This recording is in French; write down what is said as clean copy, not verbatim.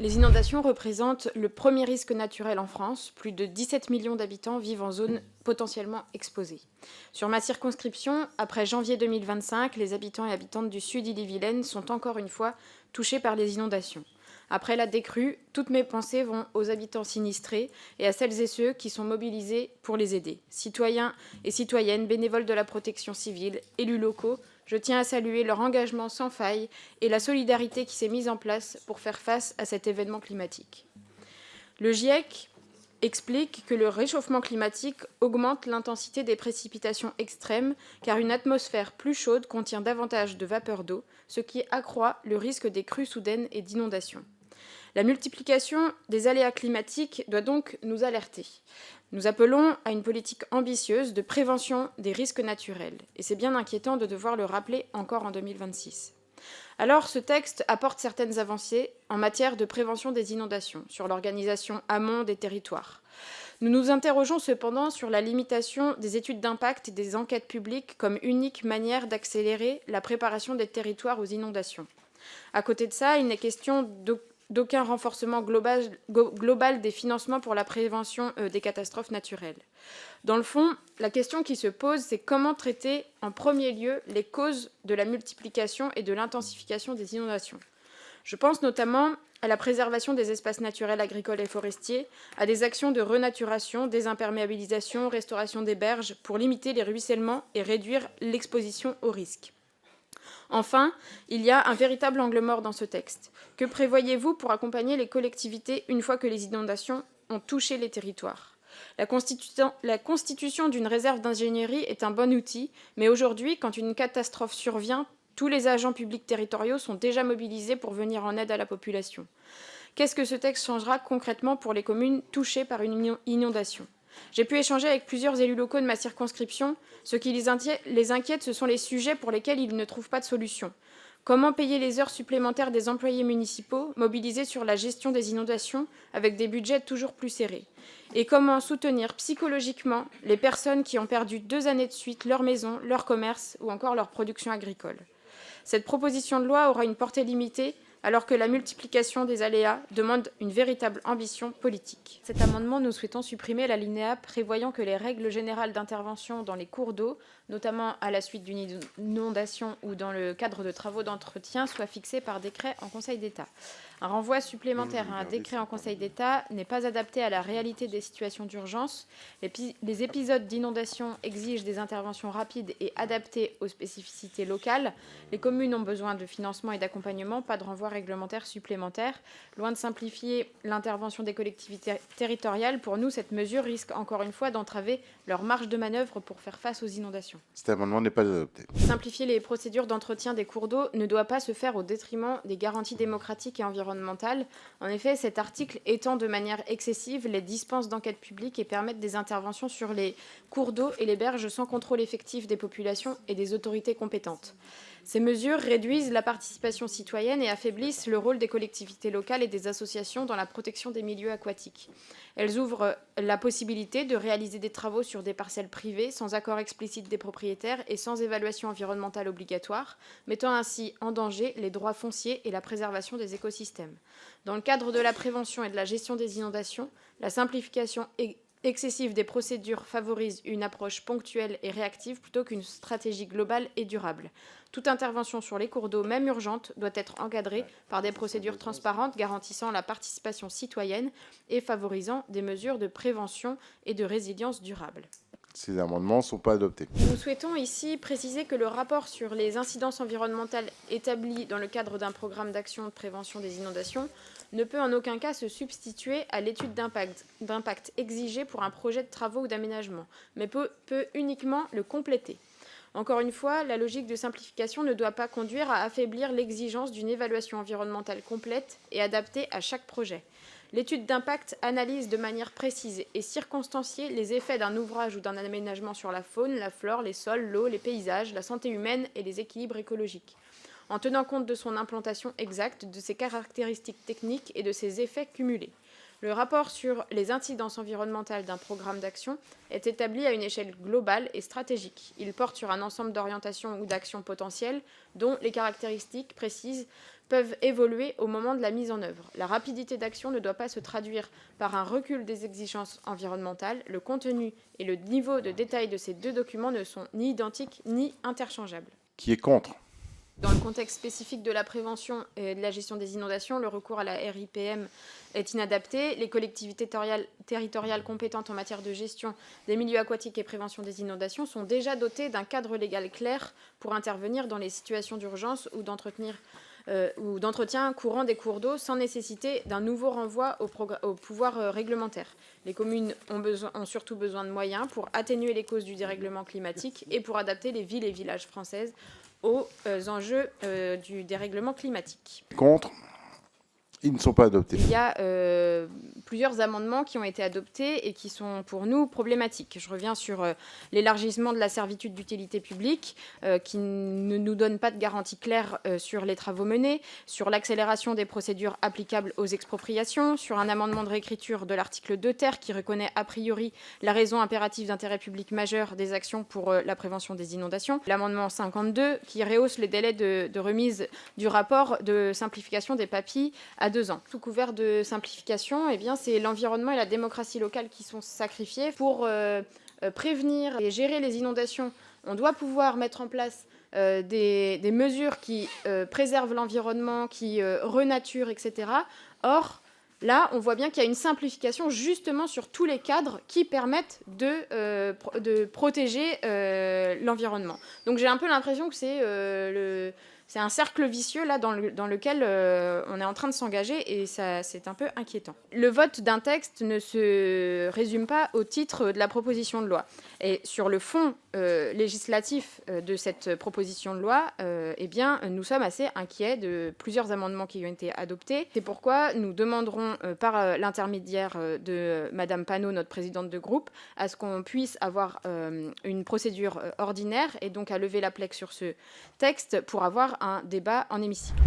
Les inondations représentent le premier risque naturel en France. Plus de 17 millions d'habitants vivent en zone potentiellement exposée. Sur ma circonscription, après janvier 2025, les habitants et habitantes du sud Ille-et-Vilaine sont encore une fois touchés par les inondations. Après la décrue, toutes mes pensées vont aux habitants sinistrés et à celles et ceux qui sont mobilisés pour les aider. Citoyens et citoyennes, bénévoles de la protection civile, élus locaux, je tiens à saluer leur engagement sans faille et la solidarité qui s'est mise en place pour faire face à cet événement climatique. Le GIEC explique que le réchauffement climatique augmente l'intensité des précipitations extrêmes car une atmosphère plus chaude contient davantage de vapeur d'eau, ce qui accroît le risque des crues soudaines et d'inondations. La multiplication des aléas climatiques doit donc nous alerter. Nous appelons à une politique ambitieuse de prévention des risques naturels. Et c'est bien inquiétant de devoir le rappeler encore en 2026. Alors, ce texte apporte certaines avancées en matière de prévention des inondations, sur l'organisation amont des territoires. Nous nous interrogeons cependant sur la limitation des études d'impact et des enquêtes publiques comme unique manière d'accélérer la préparation des territoires aux inondations. À côté de ça, il n'est question d'aucun renforcement global des financements pour la prévention des catastrophes naturelles. Dans le fond, la question qui se pose, c'est comment traiter en premier lieu les causes de la multiplication et de l'intensification des inondations. Je pense notamment à la préservation des espaces naturels agricoles et forestiers, à des actions de renaturation, désimperméabilisation, restauration des berges pour limiter les ruissellements et réduire l'exposition aux risques. Enfin, il y a un véritable angle mort dans ce texte. Que prévoyez-vous pour accompagner les collectivités une fois que les inondations ont touché les territoires ? La constitution d'une réserve d'ingénierie est un bon outil, mais aujourd'hui, quand une catastrophe survient, tous les agents publics territoriaux sont déjà mobilisés pour venir en aide à la population. Qu'est-ce que ce texte changera concrètement pour les communes touchées par une inondation ? J'ai pu échanger avec plusieurs élus locaux de ma circonscription. Ce qui les inquiète, ce sont les sujets pour lesquels ils ne trouvent pas de solution. Comment payer les heures supplémentaires des employés municipaux mobilisés sur la gestion des inondations avec des budgets toujours plus serrés ? Et comment soutenir psychologiquement les personnes qui ont perdu 2 années de suite leur maison, leur commerce ou encore leur production agricole ? Cette proposition de loi aura une portée limitée, alors que la multiplication des aléas demande une véritable ambition politique. Cet amendement, nous souhaitons supprimer l'alinéa prévoyant que les règles générales d'intervention dans les cours d'eau, notamment à la suite d'une inondation ou dans le cadre de travaux d'entretien, soient fixées par décret en Conseil d'État. Un renvoi supplémentaire à un décret en Conseil d'État n'est pas adapté à la réalité des situations d'urgence. Les épisodes d'inondation exigent des interventions rapides et adaptées aux spécificités locales. Les communes ont besoin de financement et d'accompagnement, pas de renvoi réglementaire supplémentaire. Loin de simplifier l'intervention des collectivités territoriales, pour nous, cette mesure risque encore une fois d'entraver leur marge de manœuvre pour faire face aux inondations. Cet amendement n'est pas adopté. Simplifier les procédures d'entretien des cours d'eau ne doit pas se faire au détriment des garanties démocratiques et environnementales. En effet, cet article étend de manière excessive les dispenses d'enquête publique et permet des interventions sur les cours d'eau et les berges sans contrôle effectif des populations et des autorités compétentes. Ces mesures réduisent la participation citoyenne et affaiblissent le rôle des collectivités locales et des associations dans la protection des milieux aquatiques. Elles ouvrent la possibilité de réaliser des travaux sur des parcelles privées sans accord explicite des propriétaires et sans évaluation environnementale obligatoire, mettant ainsi en danger les droits fonciers et la préservation des écosystèmes. Dans le cadre de la prévention et de la gestion des inondations, la simplification excessive des procédures favorise une approche ponctuelle et réactive plutôt qu'une stratégie globale et durable. Toute intervention sur les cours d'eau, même urgente, doit être encadrée par des procédures transparentes garantissant la participation citoyenne et favorisant des mesures de prévention et de résilience durable. Ces amendements ne sont pas adoptés. Nous souhaitons ici préciser que le rapport sur les incidences environnementales établi dans le cadre d'un programme d'action de prévention des inondations ne peut en aucun cas se substituer à l'étude d'impact exigée pour un projet de travaux ou d'aménagement, mais peut uniquement le compléter. Encore une fois, la logique de simplification ne doit pas conduire à affaiblir l'exigence d'une évaluation environnementale complète et adaptée à chaque projet. L'étude d'impact analyse de manière précise et circonstanciée les effets d'un ouvrage ou d'un aménagement sur la faune, la flore, les sols, l'eau, les paysages, la santé humaine et les équilibres écologiques, en tenant compte de son implantation exacte, de ses caractéristiques techniques et de ses effets cumulés. Le rapport sur les incidences environnementales d'un programme d'action est établi à une échelle globale et stratégique. Il porte sur un ensemble d'orientations ou d'actions potentielles dont les caractéristiques précises peuvent évoluer au moment de la mise en œuvre. La rapidité d'action ne doit pas se traduire par un recul des exigences environnementales. Le contenu et le niveau de détail de ces deux documents ne sont ni identiques ni interchangeables. Qui est contre? Dans le contexte spécifique de la prévention et de la gestion des inondations, le recours à la RIPM est inadapté. Les collectivités territoriales compétentes en matière de gestion des milieux aquatiques et prévention des inondations sont déjà dotées d'un cadre légal clair pour intervenir dans les situations d'urgence ou d'entretien courant des cours d'eau sans nécessité d'un nouveau renvoi au pouvoir réglementaire. Les communes ont surtout besoin de moyens pour atténuer les causes du dérèglement climatique et pour adapter les villes et villages françaises aux enjeux du dérèglement climatique. Contre? Ils ne sont pas adoptés. Il y a plusieurs amendements qui ont été adoptés et qui sont pour nous problématiques. Je reviens sur l'élargissement de la servitude d'utilité publique qui ne nous donne pas de garantie claire sur les travaux menés, sur l'accélération des procédures applicables aux expropriations, sur un amendement de réécriture de l'article 2 ter qui reconnaît a priori la raison impérative d'intérêt public majeur des actions pour la prévention des inondations. L'amendement 52 qui rehausse les délais de remise du rapport de simplification des PAPI à 2 ans. Sous couvert de simplification, eh bien, c'est l'environnement et la démocratie locale qui sont sacrifiés. Pour prévenir et gérer les inondations, on doit pouvoir mettre en place des mesures qui préservent l'environnement, qui renaturent, etc. Or, là, on voit bien qu'il y a une simplification justement sur tous les cadres qui permettent de protéger l'environnement. Donc j'ai un peu l'impression que c'est un cercle vicieux là, dans lequel on est en train de s'engager et c'est un peu inquiétant. Le vote d'un texte ne se résume pas au titre de la proposition de loi. Et sur le fond législatif de cette proposition de loi, eh bien, nous sommes assez inquiets de plusieurs amendements qui ont été adoptés. C'est pourquoi nous demanderons par l'intermédiaire de Madame Panot, notre présidente de groupe, à ce qu'on puisse avoir une procédure ordinaire et donc à lever la plaque sur ce texte pour avoir un débat en hémicycle.